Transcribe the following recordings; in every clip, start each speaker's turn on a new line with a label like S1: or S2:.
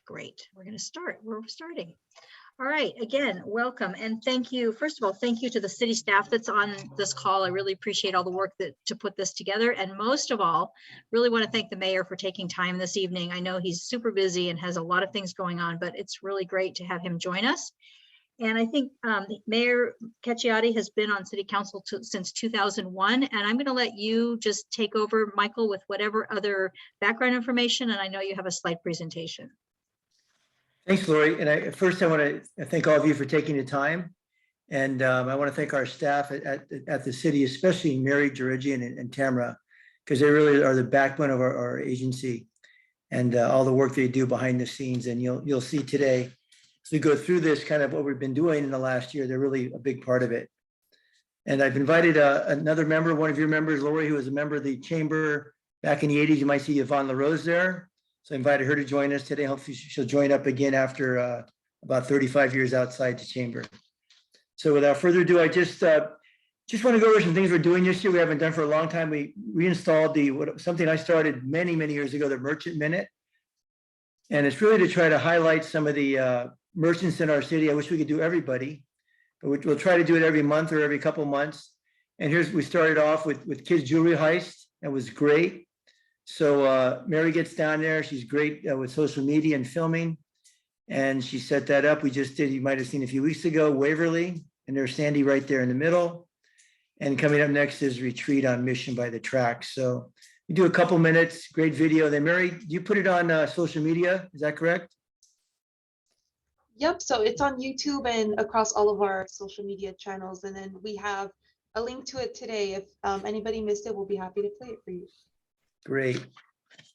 S1: Great. We're going to start. We're starting. All right. Again, welcome and thank you. First of all, thank you to the city staff that's on this call. I really appreciate all the work to put this together. And most of all, really want to thank the mayor for taking time this evening. I know he's super busy and has a lot of things going on, but it's really great to have him join us. And I think Mayor Cacciotti has been on City Council since 2001. And I'm going to let you just take over, Michael, with whatever other background information. And I know you have a slide presentation.
S2: Thanks, Lori. And first, I want to thank all of you for taking the time. And I want to thank our staff at the city, especially Mary, Georgian, and Tamara, because they really are the backbone of our agency and all the work they do behind the scenes. And you'll see today, as we go through this, kind of what we've been doing in the last year, they're really a big part of it. And I've invited another member, one of your members, Lori, who was a member of the chamber back in the 80s. You might see Yvonne LaRose there. So I invited her to join us today. Hopefully she'll join up again after about 35 years outside the chamber. So without further ado, I just want to go over some things we're doing this year we haven't done for a long time. We reinstalled something I started many years ago, the Merchant Minute. And it's really to try to highlight some of the merchants in our city. I wish we could do everybody, but we'll try to do it every month or every couple months. And we started off with Kids Jewelry Heist. That was great. So Mary gets down there. She's great with social media and filming. And she set that up. We just did, you might have seen a few weeks ago, Waverly, and there's Sandy right there in the middle. And coming up next is Retreat on Mission by the Track. So we do a couple minutes, great video. Then Mary, do you put it on social media? Is that correct?
S3: Yep, so it's on YouTube and across all of our social media channels. And then we have a link to it today. If anybody missed it, we'll be happy to play it for you.
S2: Great.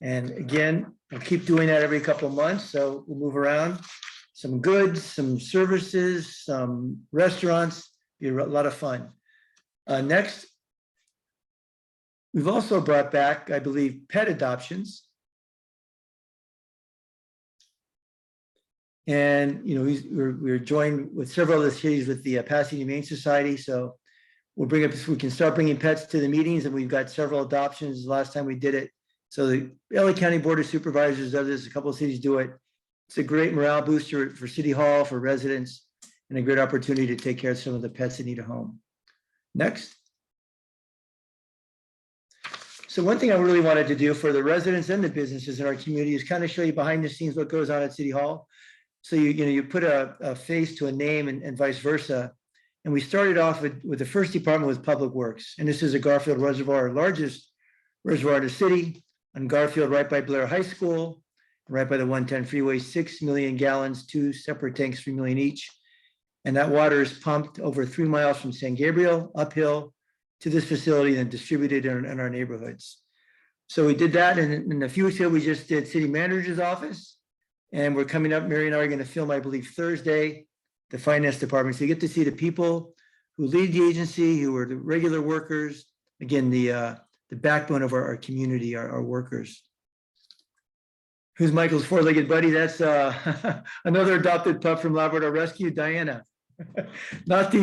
S2: And again, we'll keep doing that every couple of months. So we'll move around. Some goods, some services, some restaurants. Be a lot of fun. Next, we've also brought back, I believe, pet adoptions. And we're joined with several other cities with the Pasadena Humane Society. So we'll we can start bringing pets to the meetings, and we've got several adoptions last time we did it. So the LA County Board of Supervisors does this, a couple of cities do it. It's a great morale booster for City Hall, for residents, and a great opportunity to take care of some of the pets that need a home. Next. So one thing I really wanted to do for the residents and the businesses in our community is kind of show you behind the scenes what goes on at City Hall. So you put a face to a name and vice versa. And we started off with the first department with Public Works. And this is a Garfield Reservoir, our largest reservoir in the city, on Garfield, right by Blair High School, right by the 110 freeway, 6 million gallons, 2 separate tanks, 3 million each. And that water is pumped over 3 miles from San Gabriel uphill to this facility and distributed in our neighborhoods. So we did that. And a few weeks ago, we just did city manager's office. And we're coming up, Mary and I are going to film, I believe, Thursday, the finance department. So you get to see the people who lead the agency, who are the regular workers. Again, the backbone of our community, our workers. Who's Michael's four-legged buddy? That's another adopted pup from Labrador Rescue, Diana. Not the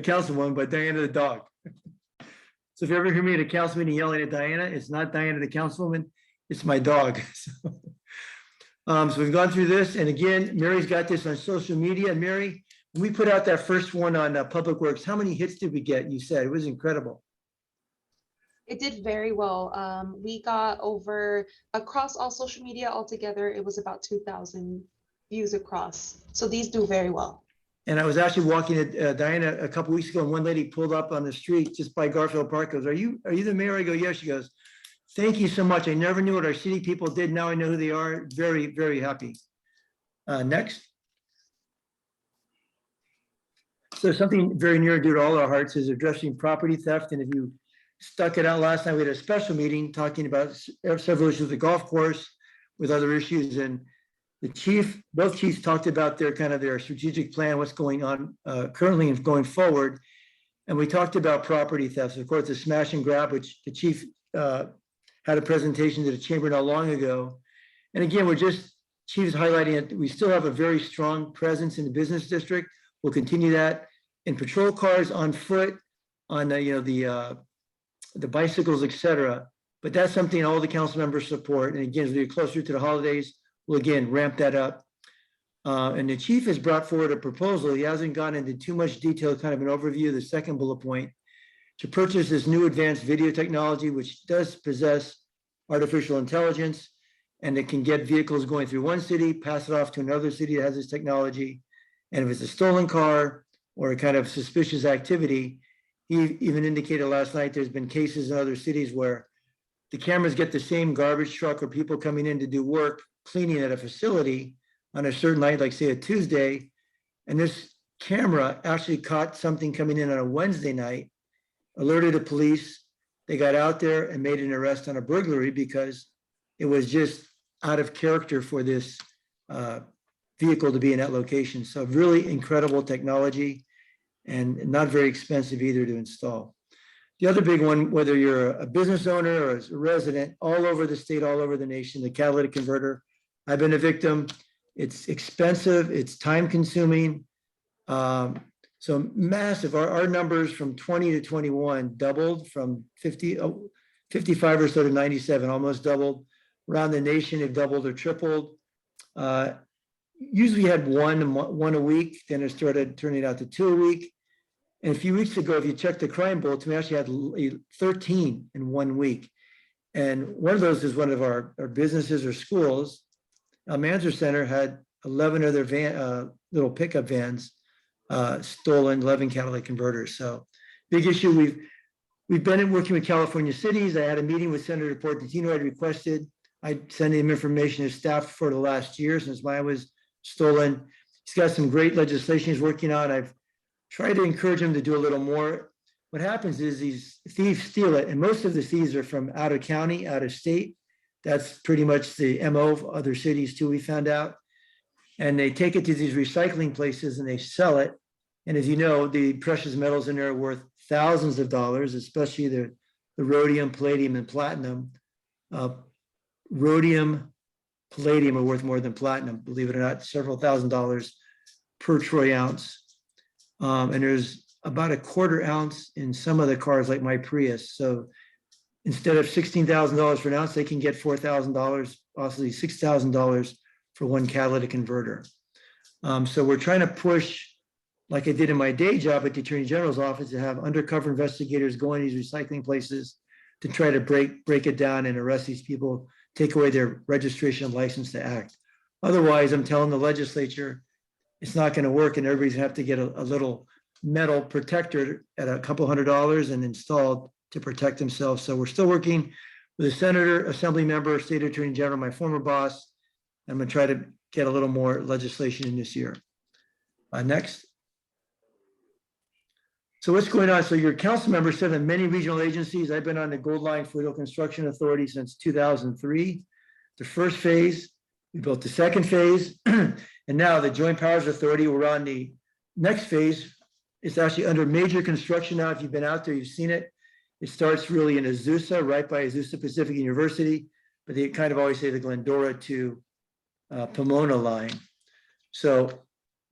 S2: councilwoman, but Diana the dog. So if you ever hear me at a council meeting yelling at Diana, it's not Diana the councilwoman, it's my dog. So we've gone through this, and again, Mary's got this on social media. And Mary, when we put out that first one on Public Works, how many hits did we get? You said it was incredible.
S3: It did very well. We got across all social media altogether, it was about 2,000 views across. So these do very well.
S2: And I was actually walking at Diana a couple weeks ago, and one lady pulled up on the street just by Garfield Park, goes, are you the mayor? I go, yeah. She goes, thank you so much. I never knew what our city people did. Now I know who they are. Very, very happy. Next. So something very near and dear to all our hearts is addressing property theft. And if you stuck it out last night, we had a special meeting talking about several issues of the golf course with other issues. And both chiefs talked about their strategic plan, what's going on currently and going forward. And we talked about property theft. So of course, the smash and grab, which the chief had a presentation to the chamber not long ago. And again, chief's highlighting it. We still have a very strong presence in the business district. We'll continue that in patrol cars, on foot, on the bicycles, et cetera. But that's something all the council members support. And again, as we get closer to the holidays, will again ramp that up. And the chief has brought forward a proposal. He hasn't gone into too much detail, kind of an overview, the second bullet point, to purchase this new advanced video technology, which does possess artificial intelligence, and it can get vehicles going through one city, pass it off to another city that has this technology. And if it's a stolen car or a kind of suspicious activity, he even indicated last night there's been cases in other cities where the cameras get the same garbage truck or people coming in to do work, cleaning at a facility on a certain night, like say a Tuesday, and this camera actually caught something coming in on a Wednesday night, alerted the police. They got out there and made an arrest on a burglary because it was just out of character for this vehicle to be in that location. So really incredible technology and not very expensive either to install. The other big one, whether you're a business owner or a resident all over the state, all over the nation, the catalytic converter. I've been a victim. It's expensive, it's time consuming. So massive, our numbers from 20 to 21 doubled from 55 or so to 97, almost doubled. Around the nation, it doubled or tripled. Usually had one a week, then it started turning out to 2 a week. And a few weeks ago, if you check the crime bulletin, we actually had 13 in 1 week. And one of those is one of our businesses or schools. Manzer Center had 11 of their little pickup vans stolen, 11 catalytic converters. So big issue. We've been working with California cities. I had a meeting with Senator Portantino. I'd requested I'd send him information to staff for the last year since mine was stolen. He's got some great legislation he's working on. I've tried to encourage him to do a little more. What happens is these thieves steal it, and most of the thieves are from out of county, out of state. That's pretty much the MO of other cities too, we found out. And they take it to these recycling places and they sell it. And as you know, the precious metals in there are worth thousands of dollars, especially the rhodium, palladium, and platinum. Rhodium, palladium are worth more than platinum, believe it or not, several $1,000s per troy ounce. And there's about a quarter ounce in some of the cars like my Prius. So instead of $16,000 for an ounce, they can get $4,000, possibly $6,000 for one catalytic converter. So we're trying to push, like I did in my day job at the Attorney General's office, to have undercover investigators go in these recycling places to try to break it down and arrest these people, take away their registration and license to act. Otherwise, I'm telling the legislature, it's not going to work, and everybody's going to have to get a little metal protector at a couple $100s and installed to protect themselves. So we're still working with a senator, assembly member, state attorney general, my former boss. I'm going to try to get a little more legislation in this year. Next. So what's going on? So your council members serve in many regional agencies. I've been on the Gold Line Fluid Construction Authority since 2003. The first phase, we built the second phase, and now the Joint Powers Authority, we're on the next phase. It's actually under major construction now. If you've been out there, you've seen it. It starts really in Azusa, right by Azusa Pacific University, but they kind of always say the Glendora to Pomona line. So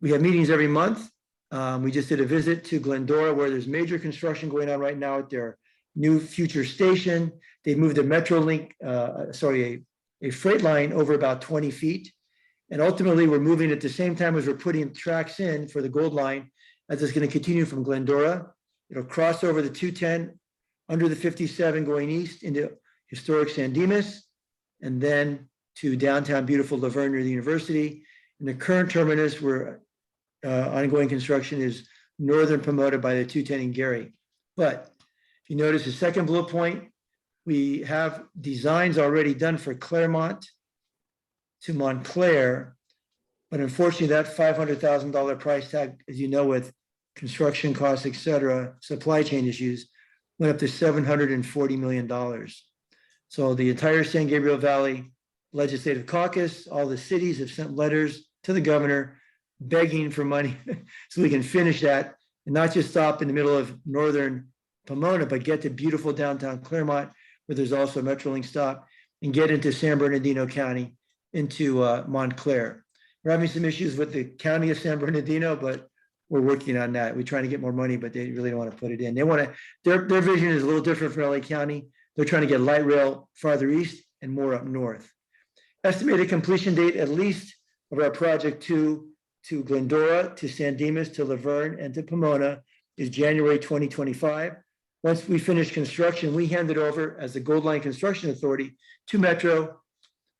S2: we have meetings every month. We just did a visit to Glendora where there's major construction going on right now at their new future station. They moved a Metrolink, a freight line over about 20 feet. And ultimately we're moving at the same time as we're putting tracks in for the Gold Line, as it's going to continue from Glendora. It'll cross over the 210 under the 57 going east into historic San Dimas, and then to downtown beautiful Laverne near the university. And the current terminus where ongoing construction is northern Pomona by the 210 in Gary. But if you notice the second bullet point, we have designs already done for Claremont to Montclair, but unfortunately that $500,000 price tag, as you know, with construction costs, et cetera, supply chain issues, went up to $740 million. So the entire San Gabriel Valley Legislative Caucus, all the cities have sent letters to the governor begging for money so we can finish that and not just stop in the middle of northern Pomona, but get to beautiful downtown Claremont, where there's also a Metrolink stop, and get into San Bernardino County, into Montclair. We're having some issues with the county of San Bernardino, but we're working on that. We're trying to get more money, but they really don't want to put it in. They want to, their vision is a little different from LA County. They're trying to get light rail farther east and more up north. Estimated completion date, at least, of our project to Glendora, to San Dimas, to Laverne, and to Pomona is January 2025. Once we finish construction, we hand it over as the Gold Line Construction Authority to Metro,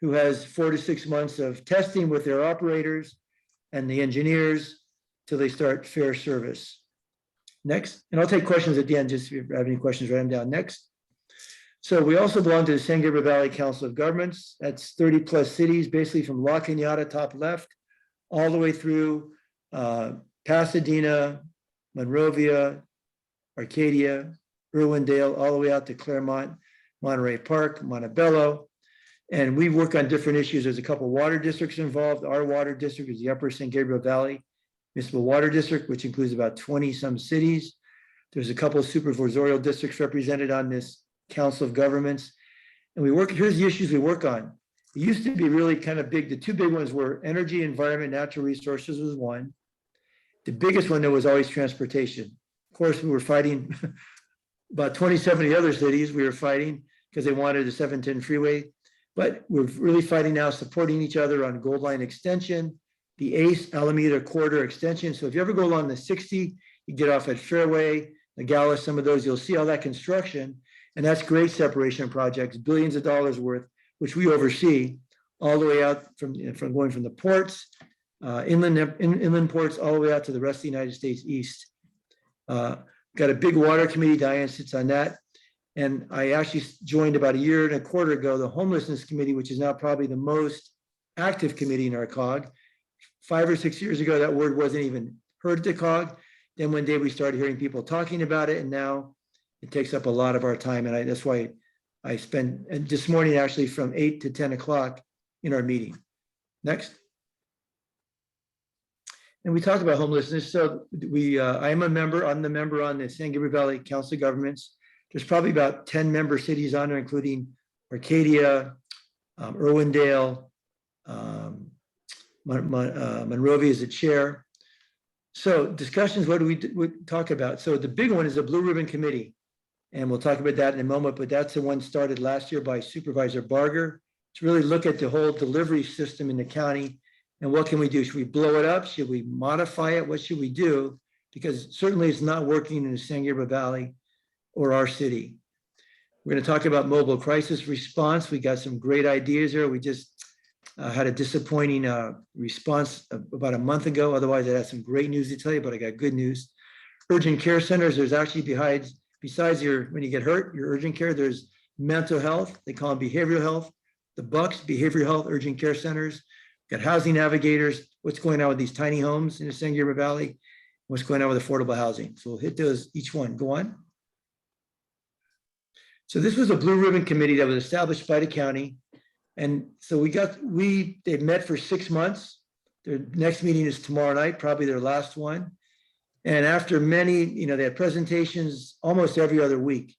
S2: who has 4 to 6 months of testing with their operators and the engineers till they start fair service. Next, and I'll take questions at the end, just if you have any questions, write them down. Next. So we also belong to the San Gabriel Valley Council of Governments. That's 30 plus cities, basically from La Cañada, top left, all the way through Pasadena, Monrovia, Arcadia, Irwindale, all the way out to Claremont, Monterey Park, Montebello. And we work on different issues. There's a couple of water districts involved. Our water district is the Upper San Gabriel Valley Municipal Water District, which includes about 20 some cities. There's a couple of supervisorial districts represented on this Council of Governments. And we work, here's the issues we work on. It used to be really kind of big. The two big ones were energy, environment, natural resources was one. The biggest one, though, was always transportation. Of course, we were fighting about 27 of the other cities. We were fighting because they wanted a 710 freeway. But we're really fighting now, supporting each other on Gold Line extension, the ACE Alameda Corridor extension. So if you ever go along the 60, you get off at Fairway, Nogales, some of those, you'll see all that construction. And that's great separation projects, billions of dollars worth, which we oversee all the way out from going from the ports, inland ports, all the way out to the rest of the United States east. Got a big water committee, Diane sits on that. And I actually joined about 1.25 years ago, the Homelessness Committee, which is now probably the most active committee in our COG. 5 or 6 years ago, that word wasn't even heard at the COG. Then one day we started hearing people talking about it, and now it takes up a lot of our time. And that's why I spend this morning actually from 8 to 10 o'clock in our meeting. Next. And we talked about homelessness. So I'm the member on the San Gabriel Valley Council of Governments. There's probably about 10 member cities on there, including Arcadia, Irwindale, Monrovia is the chair. So discussions, what do we talk about? So the big one is the Blue Ribbon Committee. And we'll talk about that in a moment, but that's the one started last year by Supervisor Barger to really look at the whole delivery system in the county and what can we do? Should we blow it up? Should we modify it? What should we do? Because certainly it's not working in the San Gabriel Valley or our city. We're going to talk about mobile crisis response. We got some great ideas there. We just had a disappointing response about a month ago. Otherwise, I had some great news to tell you, but I got good news. Urgent care centers, there's actually besides when you get hurt, your urgent care, there's mental health. They call them behavioral health. The Bucks, behavioral health, urgent care centers. Got housing navigators. What's going on with these tiny homes in the San Gabriel Valley? What's going on with affordable housing? So we'll hit those, each one. Go on. So this was a Blue Ribbon Committee that was established by the county. And so they met for 6 months. Their next meeting is tomorrow night, probably their last one. And after many, they had presentations almost every other week.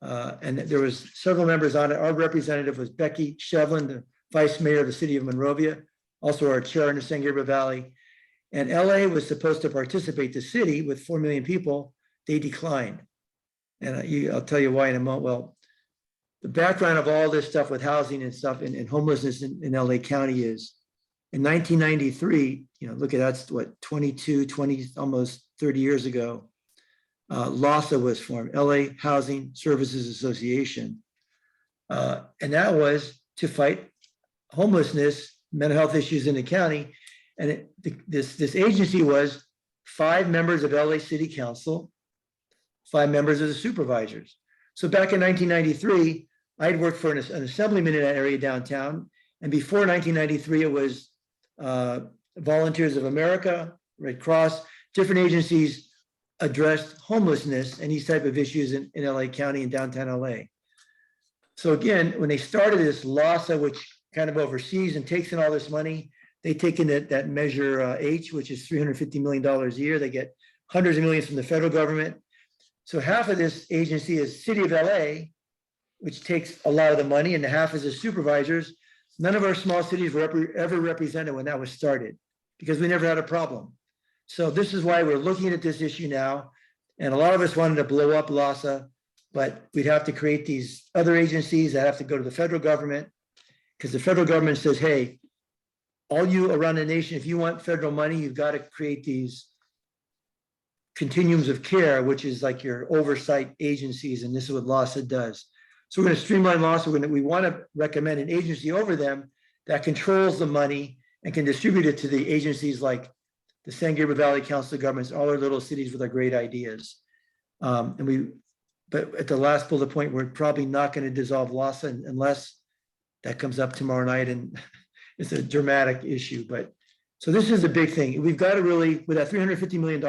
S2: And there was several members on it. Our representative was Becky Shevlin, the vice mayor of the city of Monrovia, also our chair in the San Gabriel Valley. And LA was supposed to participate, the city with 4 million people, they declined. And I'll tell you why in a moment. Well, the background of all this stuff with housing and stuff and homelessness in LA County is in 1993, look at that's what, 20, almost 30 years ago, LAHSA was formed, LA Housing Services Association. And that was to fight homelessness, mental health issues in the county. And this agency was 5 members of LA City Council, 5 members of the supervisors. So back in 1993, I'd worked for an assemblyman in that area downtown. And before 1993, it was Volunteers of America, Red Cross, different agencies addressed homelessness and these type of issues in LA County and downtown LA. So again, when they started this LAHSA, which kind of oversees and takes in all this money, they take in that measure H, which is $350 million a year. They get hundreds of millions from the federal government. So half of this agency is City of LA, which takes a lot of the money, and the half is the supervisors. None of our small cities were ever represented when that was started because we never had a problem. So this is why we're looking at this issue now. And a lot of us wanted to blow up LAHSA, but we'd have to create these other agencies that have to go to the federal government. because the federal government says, hey, all you around the nation, if you want federal money, you've got to create these continuums of care, which is like your oversight agencies, and this is what LAHSA does. So we're going to streamline LAHSA. We want to recommend an agency over them that controls the money and can distribute it to the agencies like the San Gabriel Valley Council of Governments, all our little cities with our great ideas. But at the last bullet point, we're probably not going to dissolve LAHSA unless that comes up tomorrow night, and it's a dramatic issue. But so this is a big thing. We've got to really, with that $350 million,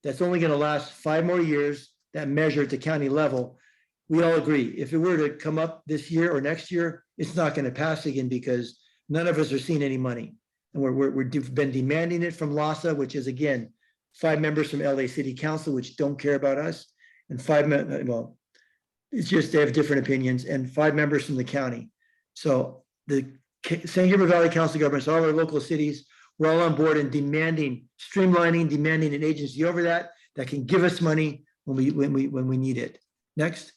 S2: that's only going to last 5 more years, that measure at the county level. We all agree, if it were to come up this year or next year, it's not going to pass again because none of us are seeing any money. And we've been demanding it from LAHSA, which is, again, 5 members from LA City Council, which don't care about us, and 5 well, it's just they have different opinions, and 5 members from the county. So the San Gabriel Valley Council of Governments, all our local cities, we're all on board and streamlining, demanding an agency over that can give us money when we need it. Next.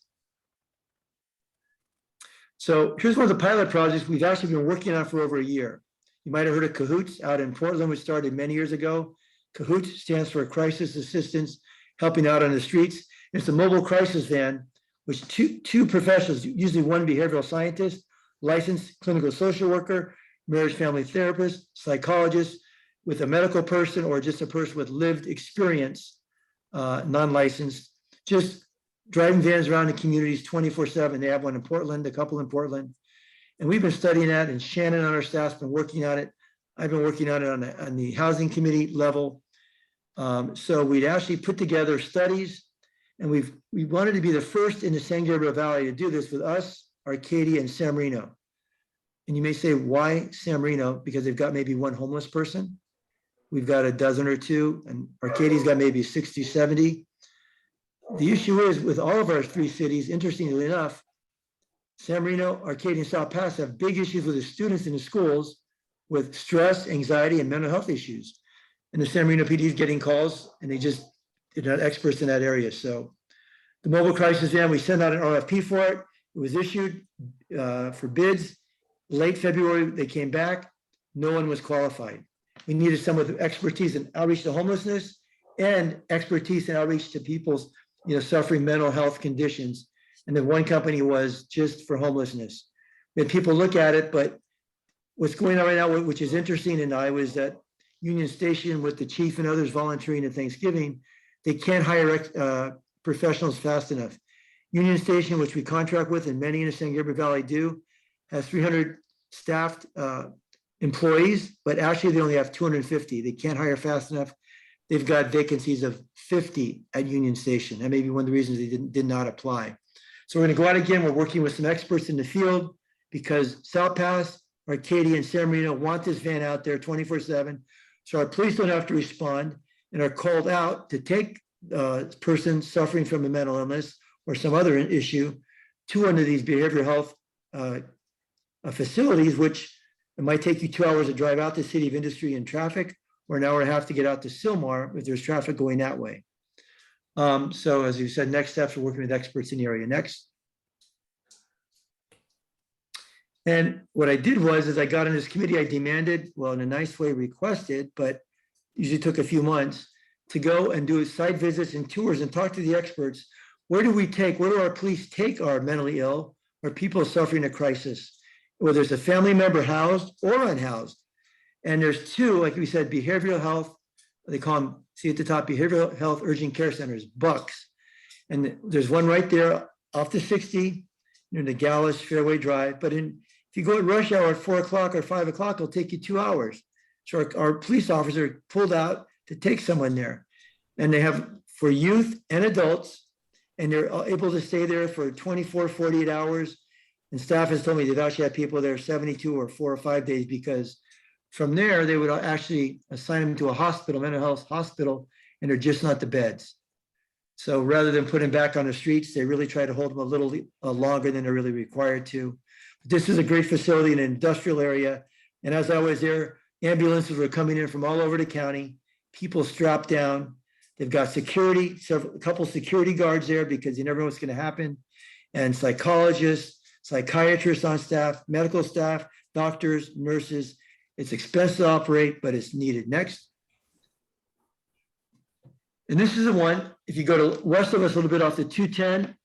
S2: So here's one of the pilot projects we've actually been working on for over a year. You might have heard of Cahoots out in Portland, which started many years ago. Cahoots stands for Crisis Assistance, helping out on the streets. It's a mobile crisis van, which two professionals, usually one behavioral scientist, licensed clinical social worker, marriage family therapist, psychologist, with a medical person or just a person with lived experience, non-licensed, just driving vans around in communities 24/7. They have one in Portland, a couple in Portland. And we've been studying that, and Shannon on our staff's been working on it. I've been working on it on the housing committee level. So we'd actually put together studies, and we wanted to be the first in the San Gabriel Valley to do this with us, Arcadia, and San Marino. And you may say, why San Marino? Because they've got maybe 1 homeless person. We've got a dozen or 2, and Arcadia's got maybe 60, 70. The issue is with all of our 3 cities, interestingly enough, San Marino, Arcadia, and South Pass have big issues with the students in the schools with stress, anxiety, and mental health issues. And the San Marino PD is getting calls, and they're not experts in that area. So the mobile crisis van, we sent out an RFP for it. It was issued for bids. Late February, they came back. No one was qualified. We needed someone with expertise in outreach to homelessness and expertise in outreach to people's suffering mental health conditions. And then one company was just for homelessness. We had people look at it, but what's going on right now, which is interesting, and I was at Union Station with the chief and others volunteering at Thanksgiving, they can't hire professionals fast enough. Union Station, which we contract with, and many in the San Gabriel Valley do, has 300 staffed employees, but actually they only have 250. They can't hire fast enough. They've got vacancies of 50 at Union Station. That may be one of the reasons they did not apply. So we're going to go out again. We're working with some experts in the field because South Pass, Arcadia, and San Marino want this van out there 24/7. So our police don't have to respond and are called out to take a person suffering from a mental illness or some other issue to one of these behavioral health facilities, which it might take you 2 hours to drive out the City of Industry in traffic, or an hour and a half to get out to Sylmar if there's traffic going that way. So as you said, next steps are working with experts in the area. Next. And what I did was, as I got in this committee, I demanded, well, in a nice way requested, but usually took a few months, to go and do site visits and tours and talk to the experts. Where do our police take our mentally ill or people suffering a crisis, whether it's a family member housed or unhoused? And there's 2, like we said, behavioral health, they call them, see at the top, behavioral health urgent care centers, BUCs. And there's one right there off the 60, near the Gallus Fairway Drive. But if you go at rush hour at 4 o'clock or 5 o'clock, it'll take you 2 hours. So our police officer pulled out to take someone there. And they have for youth and adults, and they're able to stay there for 24, 48 hours. And staff has told me they've actually had people there 72 or 4 or 5 days, because from there, they would actually assign them to a hospital, mental health hospital, and they're just not the beds. So rather than put them back on the streets, they really try to hold them a little longer than they're really required to. This is a great facility in an industrial area. And as I was there, ambulances were coming in from all over the county, people strapped down. They've got security, a couple security guards there because you never know what's going to happen, and psychologists, psychiatrists on staff, medical staff, doctors, nurses. It's expensive to operate, but it's needed. Next. And this is the one, if you go to west of us a little bit off the 210,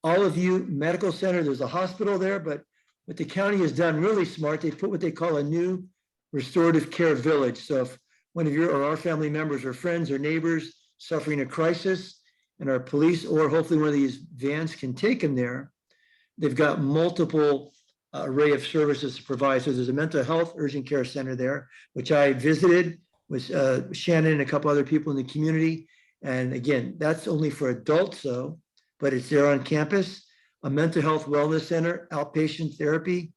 S2: All of You Medical Center, there's a hospital there, but what the county has done really smart, they put what they call a new restorative care village. So if one of your or our family members or friends or neighbors suffering a crisis and our police or hopefully one of these vans can take them there, they've got multiple array of services to provide. So there's a mental health urgent care center there, which I visited with Shannon and a couple other people in the community. And again, that's only for adults though, but it's there on campus. A mental health wellness center, outpatient therapy,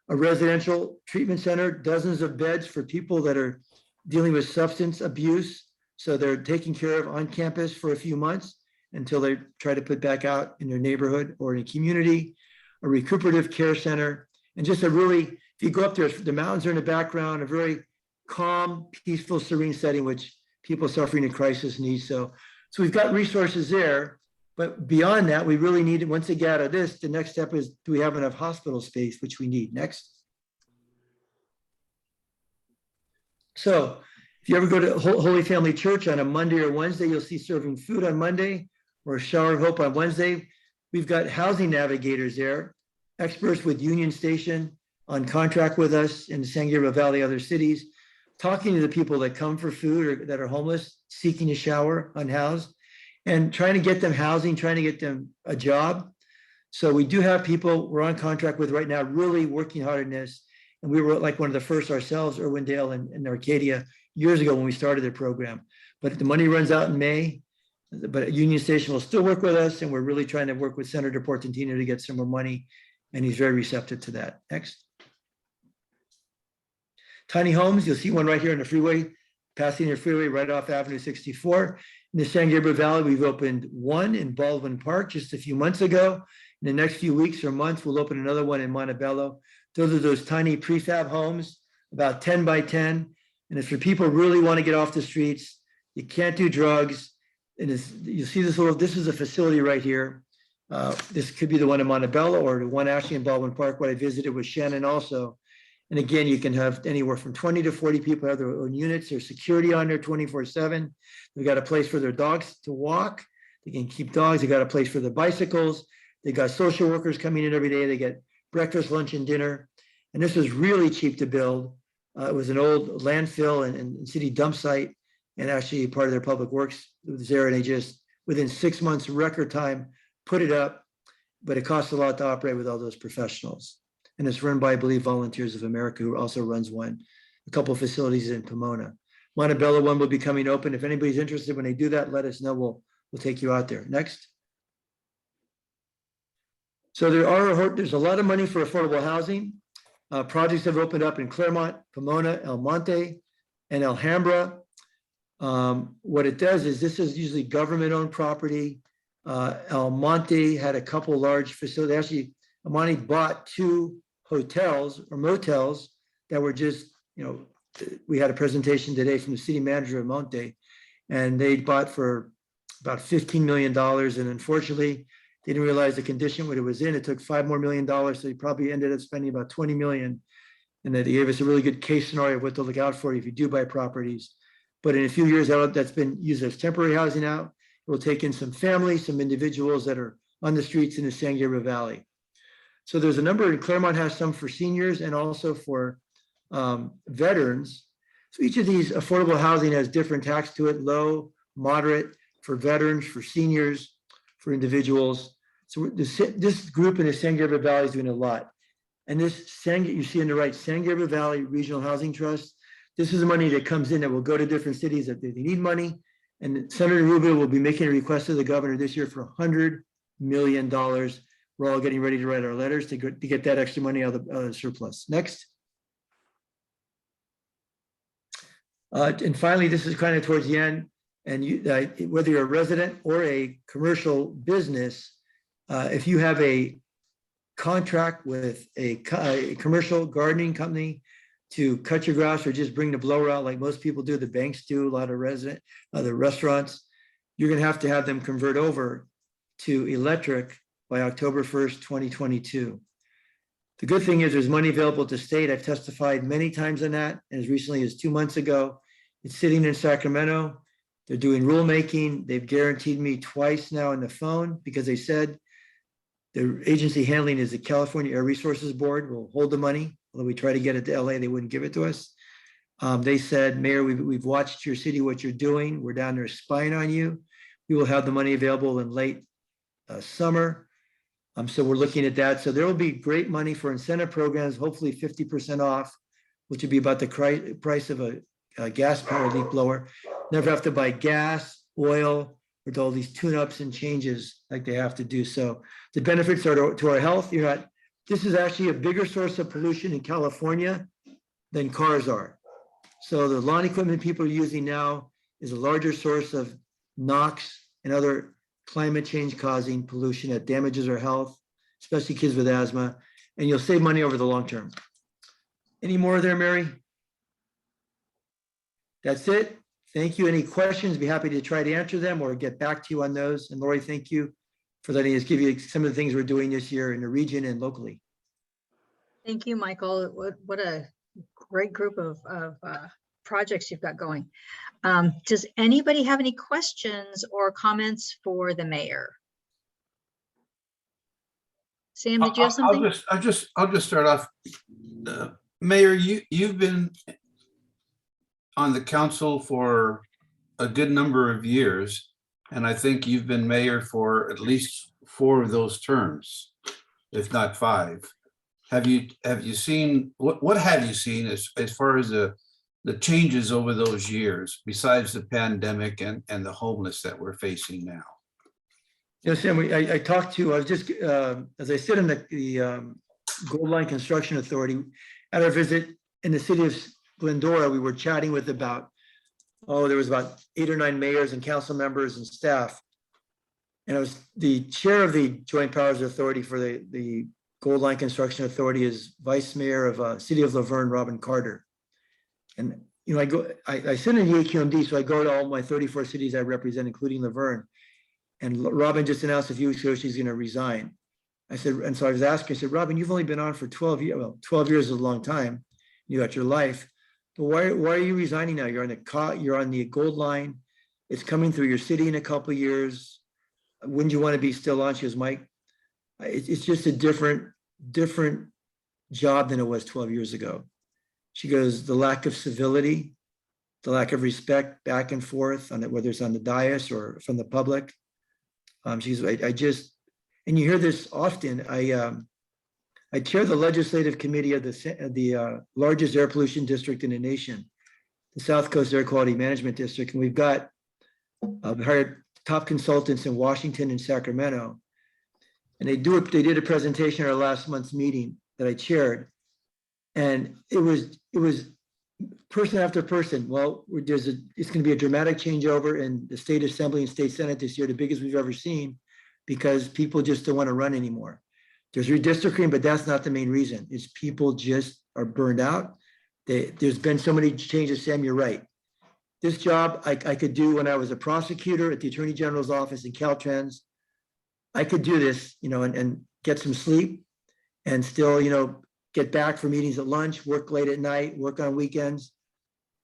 S2: a residential treatment center, dozens of beds for people that are dealing with substance abuse. So they're taken care of on campus for a few months until they try to put back out in their neighborhood or in a community, a recuperative care center, and just a really, if you go up there, the mountains are in the background, a very calm, peaceful, serene setting, which people suffering in crisis need. So we've got resources there. But beyond that, we really need, once they get out of this, the next step is, do we have enough hospital space, which we need. Next. So if you ever go to Holy Family Church on a Monday or Wednesday, you'll see serving food on Monday or Shower of Hope on Wednesday. We've got housing navigators there, experts with Union Station on contract with us in the San Gabriel Valley, other cities, talking to the people that come for food or that are homeless, seeking a shower, unhoused, and trying to get them housing, trying to get them a job. So we do have people we're on contract with right now, really working hard on this. And we were like one of the first ourselves, Irwindale and Arcadia, years ago when we started the program. But the money runs out in May, but Union Station will still work with us. And we're really trying to work with Senator Portantino to get some more money. And he's very receptive to that. Next. Tiny homes, you'll see one right here on the freeway, Pasadena Freeway, right off Avenue 64. In the San Gabriel Valley, we've opened one in Baldwin Park just a few months ago. In the next few weeks or months, we'll open another one in Montebello. Those are those tiny prefab homes, about 10 by 10. And if your people really want to get off the streets, you can't do drugs. And you see this is a facility right here. This could be the one in Montebello or the one actually in Baldwin Park, what I visited with Shannon also. And again, you can have anywhere from 20 to 40 people have their own units. There's security on there 24/7. They've got a place for their dogs to walk. They can keep dogs. They got a place for the bicycles. They got social workers coming in every day. They get breakfast, lunch, and dinner. And this was really cheap to build. It was an old landfill and city dump site, and actually part of their public works was there. And they just, within 6 months, record time, put it up. But it costs a lot to operate with all those professionals. And it's run by, I believe, Volunteers of America, who also runs a couple of facilities in Pomona. Montebello one will be coming open. If anybody's interested, when they do that, let us know. We'll take you out there. Next. So there's a lot of money for affordable housing. Projects have opened up in Claremont, Pomona, El Monte, and Alhambra. What it does is this is usually government-owned property. El Monte had a couple large facilities. Actually, El Monte bought 2 hotels or motels that were just, we had a presentation today from the city manager of Monte, and they bought for about $15 million. And unfortunately, they didn't realize the condition what it was in. It took $5 more million. So they probably ended up spending about $20 million. And they gave us a really good case scenario of what to look out for if you do buy properties. But in a few years, that's been used as temporary housing out. It will take in some families, some individuals that are on the streets in the San Gabriel Valley. So there's a number, and Claremont has some for seniors and also for veterans. So each of these affordable housing has different tax to it, low, moderate, for veterans, for seniors, for individuals. So this group in the San Gabriel Valley is doing a lot. And this you see on the right, San Gabriel Valley Regional Housing Trust, this is the money that comes in that will go to different cities that they need money. And Senator Rubio will be making a request to the governor this year for $100 million. We're all getting ready to write our letters to get that extra money out of the surplus. Next. And finally, this is kind of towards the end. And whether you're a resident or a commercial business, if you have a contract with a commercial gardening company to cut your grass or just bring the blower out like most people do, the banks do, a lot of the restaurants, you're going to have them convert over to electric by October 1st, 2022. The good thing is there's money available to state. I've testified many times on that, and as recently as 2 months ago, it's sitting in Sacramento. They're doing rulemaking. They've guaranteed me twice now on the phone because they said the agency handling is the California Air Resources Board will hold the money. Although we try to get it to LA, they wouldn't give it to us. They said, Mayor, we've watched your city, what you're doing. We're down there spying on you. We will have the money available in late summer. So we're looking at that. So there will be great money for incentive programs, hopefully 50% off, which would be about the price of a gas powered leaf blower. Never have to buy gas, oil, with all these tune-ups and changes like they have to do. So the benefits are to our health. This is actually a bigger source of pollution in California than cars are. So the lawn equipment people are using now is a larger source of NOx and other climate change causing pollution that damages our health, especially kids with asthma, and you'll save money over the long term. Any more there, Mary? That's it. Thank you. Any questions? Be happy to try to answer them or get back to you on those. And Lori, thank you for letting us give you some of the things we're doing this year in the region and locally.
S1: Thank you, Michael. What a great group of projects you've got going. Does anybody have any questions or comments for the mayor? Sam, did you have something?
S4: I'll just start off. Mayor, you've been on the council for a good number of years, and I think you've been mayor for at least 4 of those terms, if not 5. Have you seen what have you seen as far as the changes over those years, besides the pandemic and the homeless that we're facing now?
S2: Yes, Sam, I talked to, I was just, as I sit in the Gold Line Construction Authority, at our visit in the city of Glendora, we were chatting with there was about 8 or 9 mayors and council members and staff. And I was the chair of the Joint Powers Authority for the Gold Line Construction Authority is Vice Mayor of City of Laverne, Robin Carter. And, I sit in the AQMD, so I go to all my 34 cities I represent, including Laverne. And Robin just announced a few weeks ago she's going to resign. I said, and so I was asking, I said, Robin, you've only been on for 12 years. Well, 12 years is a long time. You got your life. But why are you resigning now? You're on the Gold Line. It's coming through your city in a couple of years. Wouldn't you want to be still on? She goes, Mike, it's just a different job than it was 12 years ago. She goes, the lack of civility, the lack of respect back and forth on it, whether it's on the dais or from the public. She's, and you hear this often. I chair the legislative committee of the largest air pollution district in the nation, the South Coast Air Quality Management District. And we've got hired top consultants in Washington and Sacramento. And they did a presentation at our last month's meeting that I chaired. And it was person after person. Well, it's going to be a dramatic changeover in the state assembly and state senate this year, the biggest we've ever seen, because people just don't want to run anymore. There's redistricting, but that's not the main reason. It's people just are burned out. There's been so many changes. Sam, you're right. This job I could do when I was a prosecutor at the Attorney General's office in Caltrans. I could do this, and get some sleep and still, get back for meetings at lunch, work late at night, work on weekends.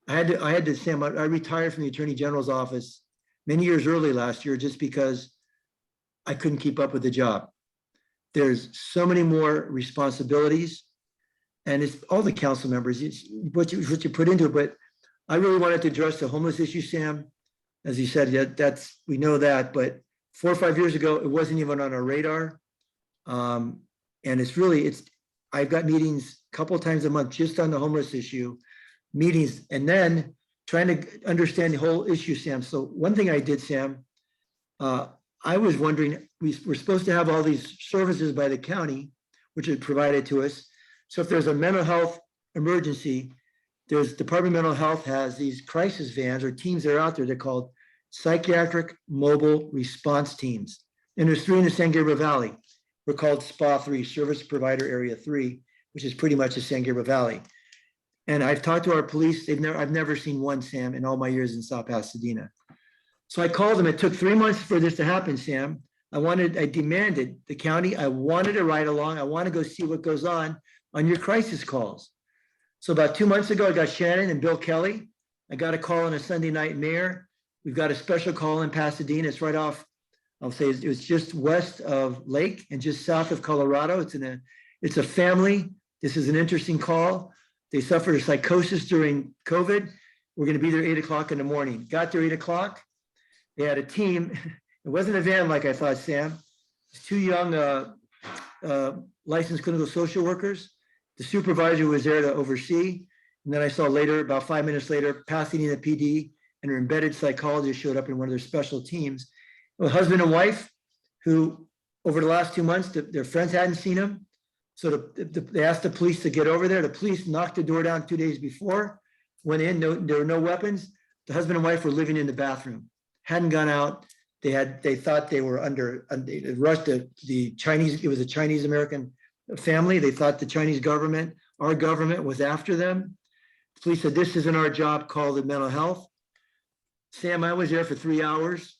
S2: I had to, Sam, I retired from the Attorney General's office many years early last year just because I couldn't keep up with the job. There's so many more responsibilities, and it's all the council members, it's what you put into it. But I really wanted to address the homeless issue, Sam. As you said, we know that, but 4 or 5 years ago, it wasn't even on our radar. And I've got meetings a couple of times a month just on the homeless issue, meetings, and then trying to understand the whole issue, Sam. So one thing I did, Sam, I was wondering, we're supposed to have all these services by the county, which is provided to us. So if there's a mental health emergency, there's Department of Mental Health has these crisis vans or teams that are out there. They're called Psychiatric Mobile Response Teams. And there's 3 in the San Gabriel Valley. We're called SPA 3, Service Provider Area 3, which is pretty much the San Gabriel Valley. And I've talked to our police. I've never seen one, Sam, in all my years in South Pasadena. So I called them. It took 3 months for this to happen, Sam. I demanded the county, I wanted to ride along. I want to go see what goes on your crisis calls. So about 2 months ago, I got Shannon and Bill Kelly. I got a call on a Sunday night, Mayor. We've got a special call in Pasadena. It's right off, I'll say it was just west of Lake and just south of Colorado. It's a family. This is an interesting call. They suffered a psychosis during COVID. We're going to be there 8 o'clock in the morning. Got there 8 o'clock. They had a team. It wasn't a van like I thought, Sam. It's two young licensed clinical social workers. The supervisor was there to oversee. And then I saw later, about 5 minutes later, Pasadena PD and her embedded psychologist showed up in one of their special teams. A husband and wife who, over the last 2 months, their friends hadn't seen them. So they asked the police to get over there. The police knocked the door down 2 days before, went in, there were no weapons. The husband and wife were living in the bathroom, hadn't gone out. They thought they were they rushed the Chinese, it was a Chinese American family. They thought the Chinese government, our government, was after them. The police said, this isn't our job, call the mental health. Sam, I was there for 3 hours.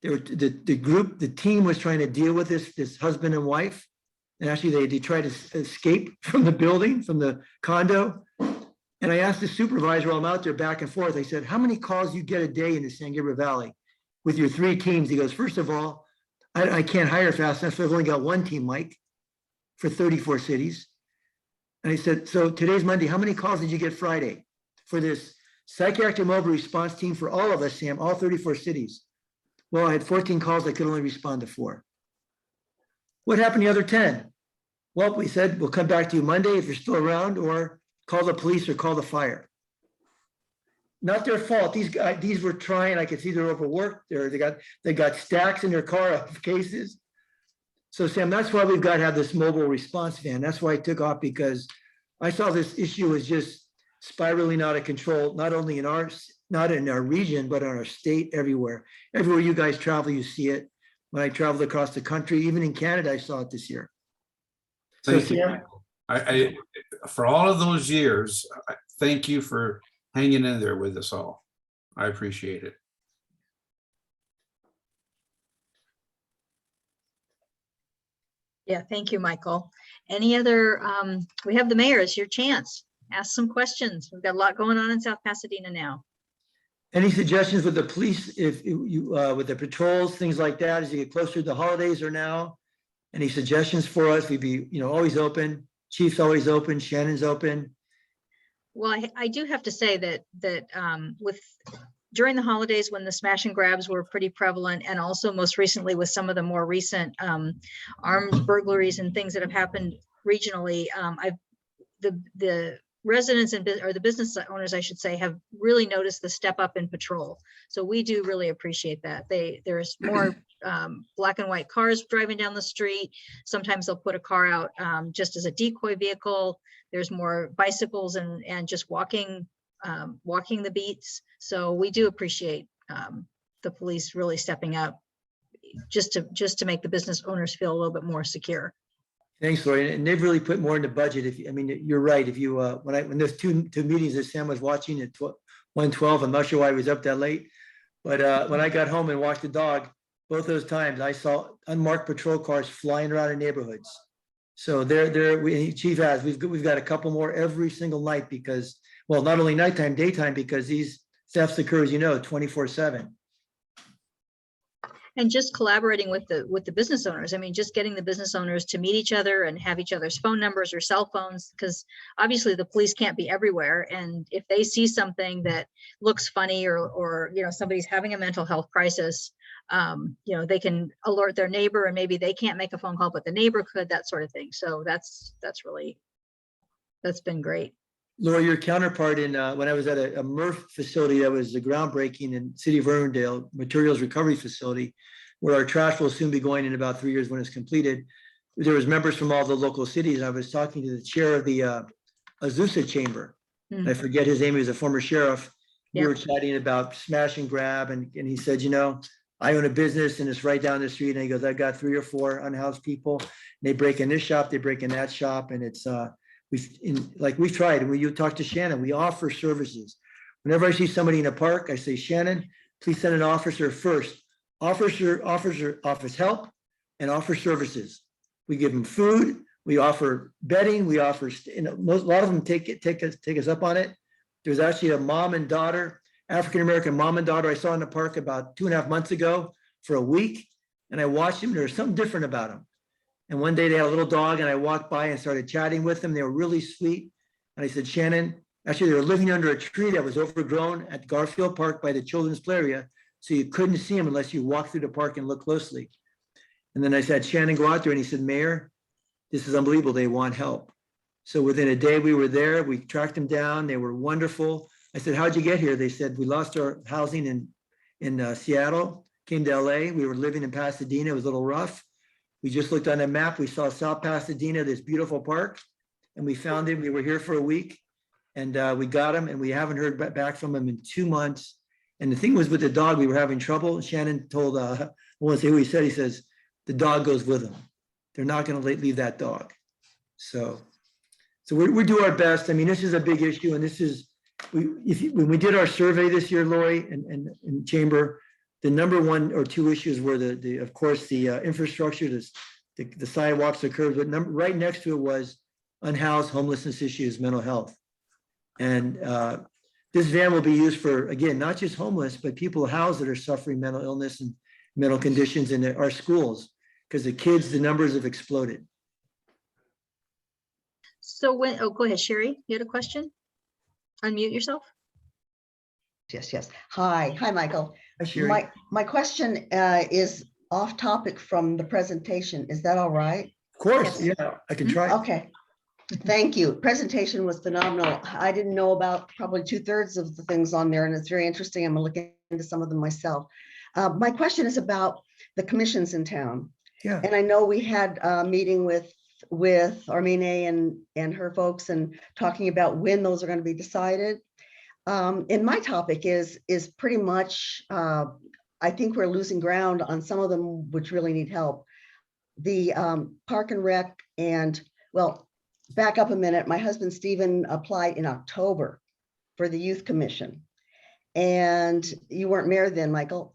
S2: The team was trying to deal with this husband and wife. And actually they tried to escape from the building, from the condo. And I asked the supervisor while I'm out there back and forth, I said, how many calls you get a day in the San Gabriel Valley with your 3 teams? He goes, first of all, I can't hire fast enough, so I've only got 1 team, Mike, for 34 cities. And I said, so today's Monday, how many calls did you get Friday for this psychiatric mobile response team for all of us, Sam, all 34 cities? Well, I had 14 calls, I could only respond to 4. What happened to the other 10? Well, we said, we'll come back to you Monday if you're still around, or call the police or call the fire. Not their fault. These were trying, I could see they're overworked. They got stacks in their car of cases. So Sam, that's why we've got to have this mobile response van. That's why I took off, because I saw this issue as just spiraling out of control, not only not in our region, but in our state, everywhere. Everywhere you guys travel, you see it. When I traveled across the country, even in Canada, I saw it this year. So
S4: Thank you,
S2: Sam,
S4: Michael. I for all of those years, thank you for hanging in there with us all. I appreciate it.
S1: Yeah, thank you, Michael. Any other, we have the mayor, it's your chance. Ask some questions. We've got a lot going on in South Pasadena now.
S2: any suggestions with the police, if you, with the patrols, things like that, as you get closer to the holidays or now? Any suggestions for us? We'd be, always open. Chief's always open. Shannon's open.
S1: Well, I do have to say that with during the holidays when the smash and grabs were pretty prevalent, and also most recently with some of the more recent armed burglaries and things that have happened regionally, the residents or the business owners, I should say, have really noticed the step up in patrol. So we do really appreciate that. There's more black and white cars driving down the street. Sometimes they'll put a car out just as a decoy vehicle. There's more bicycles and just walking the beats. So we do appreciate the police really stepping up just to make the business owners feel a little bit more secure.
S2: Thanks, Lori. And they've really put more in the budget. You're right. If you, when there's two meetings that Sam was watching at 1:12, I'm not sure why he was up that late. But when I got home and walked the dog, both those times I saw unmarked patrol cars flying around in neighborhoods. So Chief has, we've got a couple more every single night because, well, not only nighttime, daytime, because these thefts occur, as 24/7.
S1: And just collaborating with the business owners. I mean, just getting the business owners to meet each other and have each other's phone numbers or cell phones, because obviously the police can't be everywhere. And if they see something that looks funny or somebody's having a mental health crisis, they can alert their neighbor, and maybe they can't make a phone call, but the neighbor could, that sort of thing. So that's been great.
S2: Laura, your counterpart in when I was at a MRF facility that was the groundbreaking in City of Irwindale, materials recovery facility, where our trash will soon be going in about 3 years when it's completed. There was members from all the local cities. I was talking to the chair of the Azusa chamber. I forget his name. He was a former sheriff. We were chatting about smash and grab, and he said, I own a business and it's right down the street. And he goes, I got 3 or 4 unhoused people. And they break in this shop, they break in that shop, and it's we've tried, and when you talk to Shannon, we offer services. Whenever I see somebody in a park, I say, Shannon, please send an officer first. Officer offers help, and offer services. We give them food, we offer bedding, we offer, a lot of them take us up on it. There's actually a mom and daughter, African-American mom and daughter I saw in the park about 2.5 months ago for a week. And I watched them, there's something different about them. And one day they had a little dog and I walked by and started chatting with them. They were really sweet. And I said, Shannon, actually they were living under a tree that was overgrown at Garfield Park by the children's play area. So you couldn't see them unless you walked through the park and looked closely. And then I said, Shannon, go out there. And he said, Mayor, this is unbelievable. They want help. So within a day we were there, we tracked them down. They were wonderful. I said, how'd you get here? They said, we lost our housing in Seattle, came to LA. We were living in Pasadena. It was a little rough. We just looked on a map. We saw South Pasadena, this beautiful park, and we found him. We were here for a week and we got him, and we haven't heard back from him in 2 months. And the thing was with the dog, we were having trouble. Shannon told, I won't say who he said, he says, the dog goes with him. They're not going to leave that dog. So we do our best. I mean, this is a big issue, and this is, when we did our survey this year, Lori, and Chamber, the number 1 or 2 issues were of course, the infrastructure, the sidewalks, the curbs, but right next to it was unhoused, homelessness issues, mental health. And this van will be used for, again, not just homeless, but people housed that are suffering mental illness and mental conditions in our schools, because the kids, the numbers have exploded.
S1: So go ahead, Sherry, you had a question? Unmute yourself.
S5: Yes. Hi, Michael.
S2: Hi, Sherry.
S5: My question is off topic from the presentation. Is that all right?
S2: Of course, yeah, I can try.
S5: Okay. Thank you. Presentation was phenomenal. I didn't know about probably 2/3 of the things on there, and it's very interesting. I'm looking into some of them myself. My question is about the commissions in town.
S2: Yeah.
S5: And I know we had a meeting with Armine and her folks and talking about when those are going to be decided. And my topic is pretty much, I think we're losing ground on some of them which really need help. The Park and Rec, and well, back up a minute. My husband Stephen applied in October for the Youth Commission, and you weren't mayor then, Michael,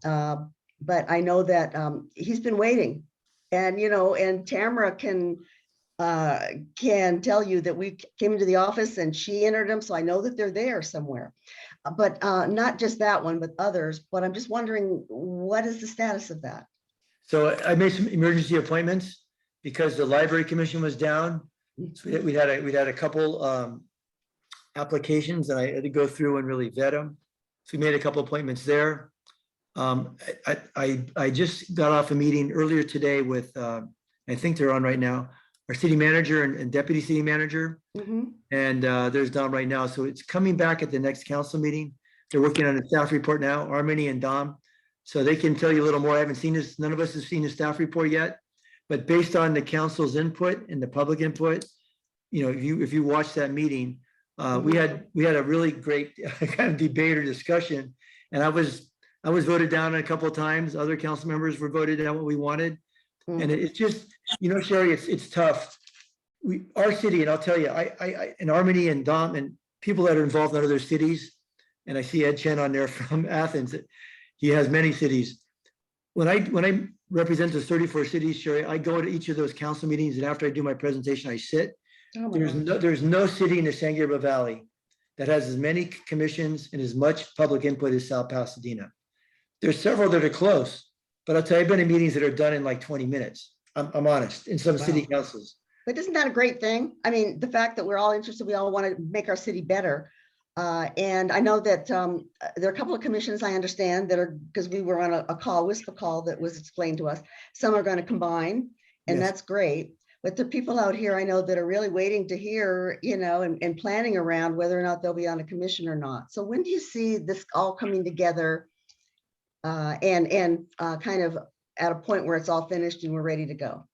S5: but I know that he's been waiting, and and Tamara can tell you that we came into the office and she entered them, so I know that they're there somewhere. But not just that one, but others. But I'm just wondering, what is the status of that?
S2: So I made some emergency appointments because the library commission was down. So we had a couple applications, and I had to go through and really vet them. So we made a couple appointments there. I just got off a meeting earlier today with I think they're on right now, our city manager and deputy city manager.
S5: Mm-hmm.
S2: And there's Dom right now. So it's coming back at the next council meeting. They're working on a staff report now, Armini and Dom. So they can tell you a little more. I haven't seen this. None of us have seen the staff report yet. But based on the council's input and the public input, if you watch that meeting, we had a really great kind of debate or discussion. And I was voted down a couple of times. Other council members were voted down what we wanted.
S5: Mm-hmm.
S2: And it's just, Sherry, it's tough. Our city, and I'll tell you, I and Armini and Dom and people that are involved in other cities, and I see Ed Chen on there from Athens. He has many cities. When I represent the 34 cities, Sherry, I go to each of those council meetings, and after I do my presentation, I sit.
S5: Oh,
S2: There's no city in the San Gabriel Valley that has as many commissions and as much public input as South Pasadena. There's several that are close, but I'll tell you, I've been in meetings that are done in like 20 minutes. I'm honest, in some city councils.
S5: But isn't that a great thing? I mean, the fact that we're all interested, we all want to make our city better. And I know that there are a couple of commissions I understand that are, because we were on a call, WISPA call that was explained to us. Some are going to combine, and
S2: Yes.
S5: that's great. But the people out here I know that are really waiting to hear, and planning around whether or not they'll be on a commission or not. So when do you see this all coming together and kind of at a point where it's all finished and we're ready to go?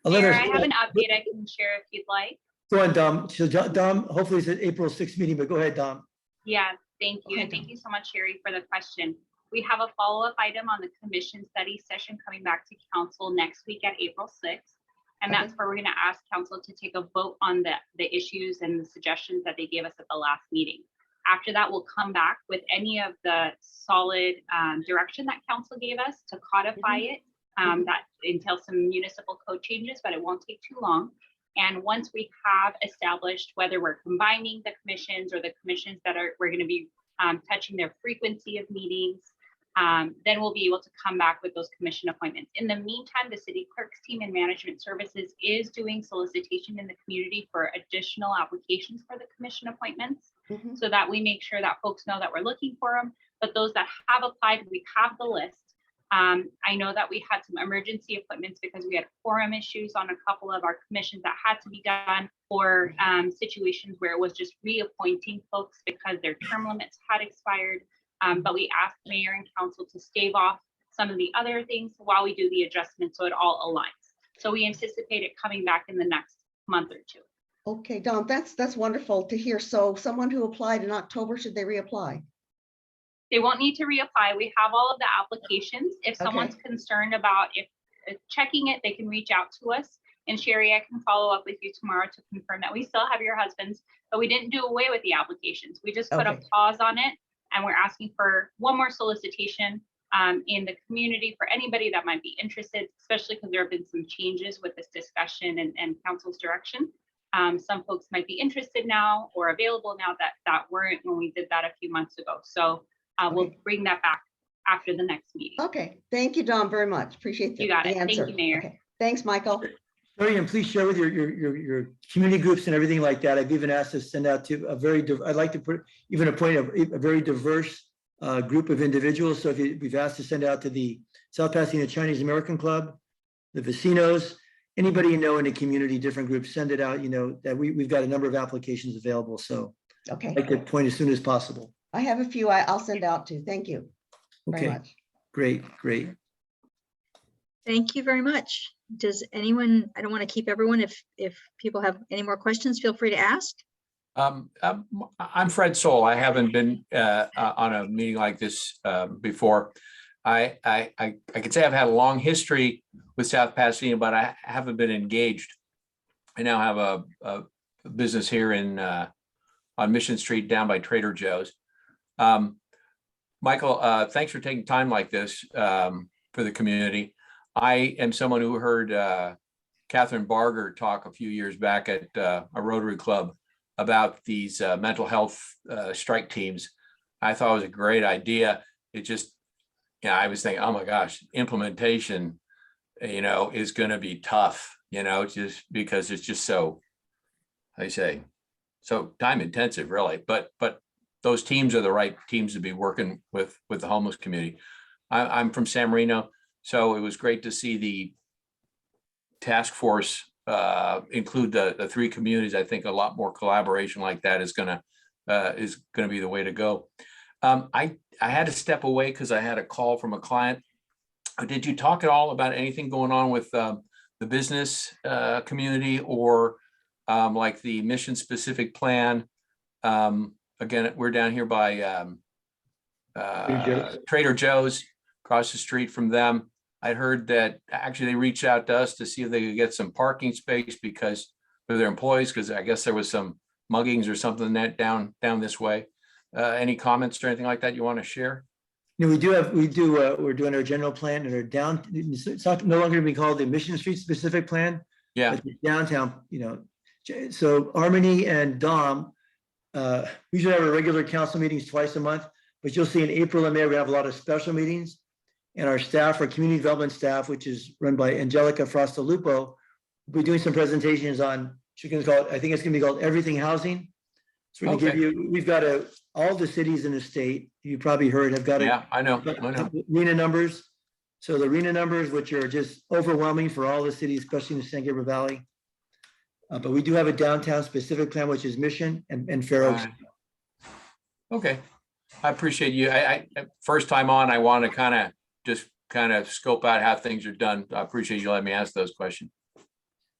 S6: Mayor, I have an update I can share if you'd like.
S2: Go on, Dom. So Dom, hopefully it's at April 6th meeting, but go ahead, Dom.
S6: Yeah, thank you.
S5: Okay.
S6: And thank you so much, Sherry, for the question. We have a follow-up item on the commission study session coming back to council next week at April 6th. And
S5: Okay.
S6: that's where we're going to ask council to take a vote on the issues and the suggestions that they gave us at the last meeting. After that, we'll come back with any of the solid direction that council gave us to codify it That entails some municipal code changes, but it won't take too long. And once we have established whether we're combining the commissions or the commissions that we're going to be touching their frequency of meetings, then we'll be able to come back with those commission appointments. In the meantime, the city clerk's team and management services is doing solicitation in the community for additional applications for the commission appointments, so that we make sure that folks know that we're looking for them. But those that have applied, we have the list. I know that we had some emergency appointments because we had quorum issues on a couple of our commissions that had to be done, or situations where it was just reappointing folks because their term limits had expired. But we asked mayor and council to stave off some of the other things while we do the adjustment, so it all aligns. So we anticipate it coming back in the next month or two.
S5: Okay, Dom, that's wonderful to hear. So someone who applied in October, should they reapply?
S6: They won't need to reapply. We have all of the applications. If someone's concerned about if checking it, they can reach out to us. And Sherry, I can follow up with you tomorrow to confirm that we still have your husband's, but we didn't do away with the applications. We just put a pause on it, and we're asking for one more solicitation in the community for anybody that might be interested, especially because there have been some changes with this discussion and council's direction. Some folks might be interested now or available now that weren't when we did that a few months ago. So we'll bring that back after the next meeting.
S5: Okay, thank you, Dom, very much. Appreciate the answer.
S6: Thank you, Mayor.
S5: Okay. Thanks, Michael.
S2: Lori, and please share with your community groups and everything like that. I've even asked to send out to I'd like to appoint a very diverse group of individuals. So we've asked to send out to the South Pasadena Chinese American Club, the Vecinos, anybody you know in the community, different groups, send it out, that we've got a number of applications available. So I'd like to point as soon as possible.
S5: I have a few I'll send out to. Thank you very
S2: Okay,
S5: much.
S2: great.
S1: Thank you very much. Does anyone, I don't want to keep everyone, if people have any more questions, feel free to ask.
S7: I'm Fred Soul. I haven't been on a meeting like this before. I could say I've had a long history with South Pasadena, but I haven't been engaged. I now have a business here on Mission Street down by Trader Joe's. Michael, thanks for taking time like this for the community. I am someone who heard Catherine Barger talk a few years back at a Rotary Club about these mental health strike teams. I thought it was a great idea. It just, I was thinking, oh my gosh, implementation, is going to be tough, just because it's just so, so time intensive, really. But those teams are the right teams to be working with the homeless community. I'm from San Marino, so it was great to see the task force include the three communities. I think a lot more collaboration like that is gonna be the way to go. I had to step away because I had a call from a client. Did you talk at all about anything going on with the business community or like the mission specific plan? Again, we're down here by Trader Joe's, across the street from them. I heard that actually they reached out to us to see if they could get some parking space because for their employees, because I guess there was some muggings or something that down this way. Any comments or anything like that you want to share?
S2: We're doing our general plan and our it's not no longer gonna be called the Mission Street specific plan.
S7: Yeah.
S2: But the downtown, so Harmony and Dom, we should have our regular council meetings twice a month, but you'll see in April and May, we have a lot of special meetings. And our staff, our community development staff, which is run by Angelica Frostalupo, we're doing some presentations on, I think it's gonna be called Everything Housing. So we're gonna give you, we've got all the cities in the state, you probably heard, have got
S7: I know.
S2: RENA numbers. So the RENA numbers, which are just overwhelming for all the cities, especially in the San Gabriel Valley. But we do have a downtown specific plan, which is Mission and Fair Oaks.
S7: Okay, I appreciate you. I first time on, I want to kind of scope out how things are done. I appreciate you letting me ask those questions.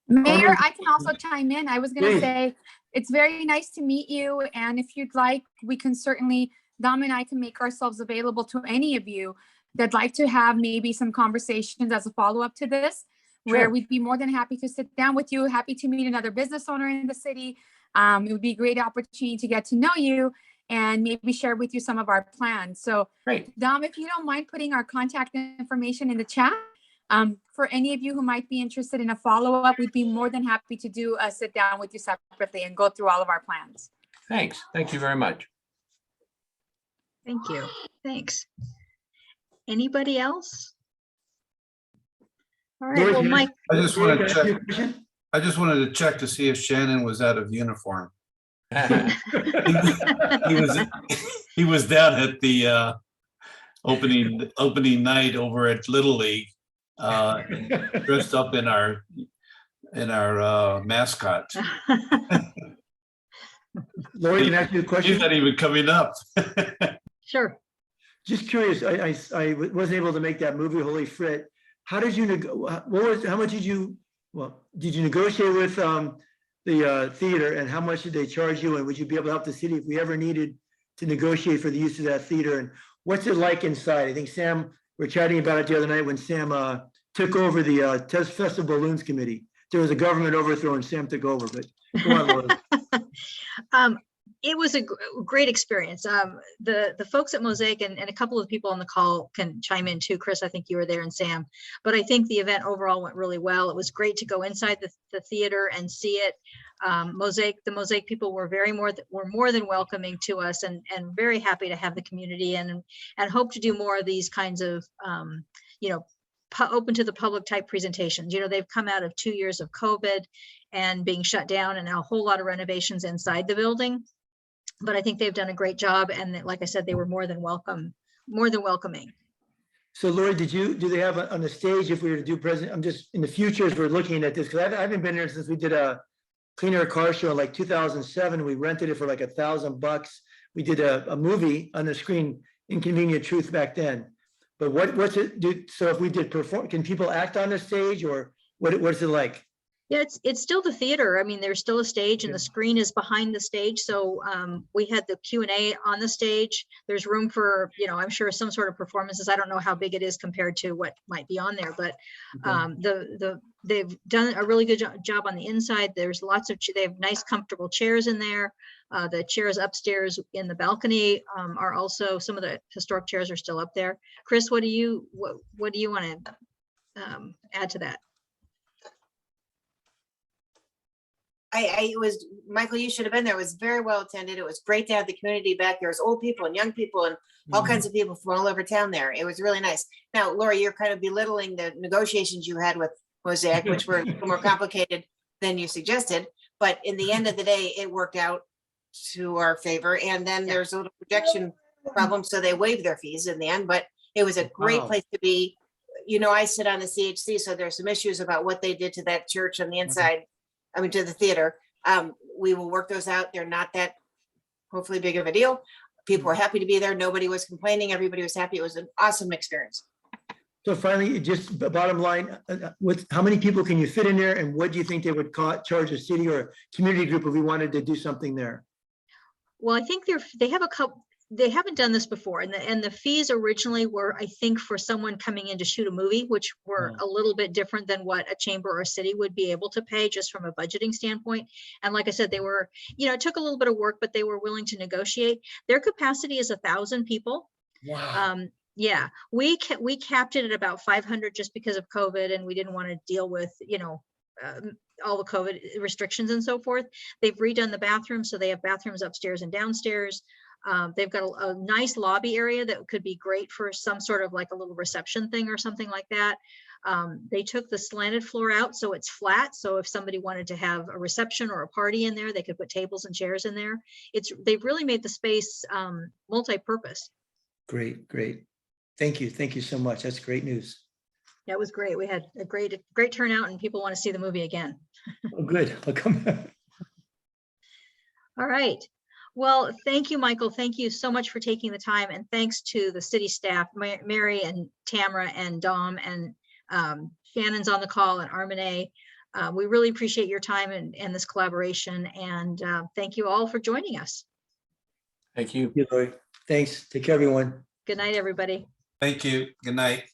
S8: Mayor, I can also chime in. I was going
S2: Please.
S8: to say, it's very nice to meet you. And if you'd like, we can certainly, Dom and I can make ourselves available to any of you that'd like to have maybe some conversations as a follow-up to this, where
S2: Sure.
S8: we'd be more than happy to sit down with you, happy to meet another business owner in the city. It would be a great opportunity to get to know you and maybe share with you some of our plans. So
S7: Great.
S8: Dom, if you don't mind putting our contact information in the chat, For any of you who might be interested in a follow-up, we'd be more than happy to do a sit down with you separately and go through all of our plans.
S7: Thanks. Thank you very much.
S1: Thank you. Thanks. Anybody else? All right,
S2: Lori,
S1: well,
S2: can I-
S1: Mike,
S4: I just want to
S2: Can I ask you
S4: check,
S2: a question?
S4: I just wanted to check to see if Shannon was out of uniform. He was down at the opening night over at Little League, dressed up in our mascot.
S2: Lori, can I ask you a
S4: He's
S2: question?
S4: not even coming up.
S1: sure.
S2: Just curious, I wasn't able to make that movie Holy Frit. How did you, how much did you negotiate with the theater, and how much did they charge you? And would you be able to help the city if we ever needed to negotiate for the use of that theater? And what's it like inside? I think Sam, we were chatting about it the other night when Sam took over the Test Festival Balloons Committee. There was a government overthrow and Sam took over, but go on, Lori.
S1: It was a great experience. The folks at Mosaic and a couple of people on the call can chime in too. Chris, I think you were there, and Sam. But I think the event overall went really well. It was great to go inside the theater and see it. The Mosaic people were more than welcoming to us, and very happy to have the community and hope to do more of these kinds of open to the public type presentations. They've come out of 2 years of COVID and being shut down, and now a whole lot of renovations inside the building. But I think they've done a great job, and like I said, they were more than welcoming.
S2: So Lori, do they have on the stage, if we were to do I'm just in the future as we're looking at this, because I haven't been there since we did a Clean Air Car Show in like 2007. We rented it for like $1,000. We did a movie on the screen, Inconvenient Truth, back then. But what's it do? So if we did perform, can people act on the stage, or what's it like?
S1: Yeah, it's still the theater. I mean, there's still a stage, and the screen is behind the stage. So we had the Q&A on the stage. There's room for, I'm sure some sort of performances. I don't know how big it is compared to what might be on there, but they've done a really good job on the inside. There's they have nice, comfortable chairs in there. The chairs upstairs in the balcony are also, some of the historic chairs are still up there. Chris, what do you want to add to that?
S9: Michael, you should have been there. It was very well attended. It was great to have the community back. There was old people and young people and all kinds of people from all over town there. It was really nice. Now, Lori, you're kind of belittling the negotiations you had with Mosaic, which were more complicated than you suggested. But in the end of the day, it worked out to our favor. And then there's a little projection problem, so they waived their fees in the end. But it was a great place to be. I sit on the CHC, so there's some issues about what they did to that church on the inside. To the theater. We will work those out. They're not that hopefully big of a deal. People were happy to be there. Nobody was complaining. Everybody was happy. It was an awesome experience.
S2: So finally, just bottom line, how many people can you fit in there, and what do you think they would charge a city or a community group if we wanted to do something there?
S1: Well, I think they have a couple. They haven't done this before, and the fees originally were, I think, for someone coming in to shoot a movie, which were a little bit different than what a chamber or a city would be able to pay just from a budgeting standpoint. And like I said, they were, it took a little bit of work, but they were willing to negotiate. Their capacity is 1,000 people.
S2: Wow.
S1: Yeah, we capped it at about 500 just because of COVID, and we didn't want to deal with, all the COVID restrictions and so forth. They've redone the bathrooms, so they have bathrooms upstairs and downstairs. They've got a nice lobby area that could be great for some sort of like a little reception thing or something like that. They took the slanted floor out, so it's flat. So if somebody wanted to have a reception or a party in there, they could put tables and chairs in there. They've really made the space multi-purpose.
S2: Great. Thank you so much. That's great news.
S1: That was great. We had a great turnout, and people want to see the movie again.
S2: Oh, good. I'll come.
S1: All right. Well, thank you, Michael. Thank you so much for taking the time, and thanks to the city staff, Mary and Tamara and Dom, and Shannon's on the call, and Armine. We really appreciate your time and this collaboration, and thank you all for joining us.
S7: Thank you.
S2: Thanks. Take care, everyone.
S1: Good night, everybody.
S4: Thank you. Good night.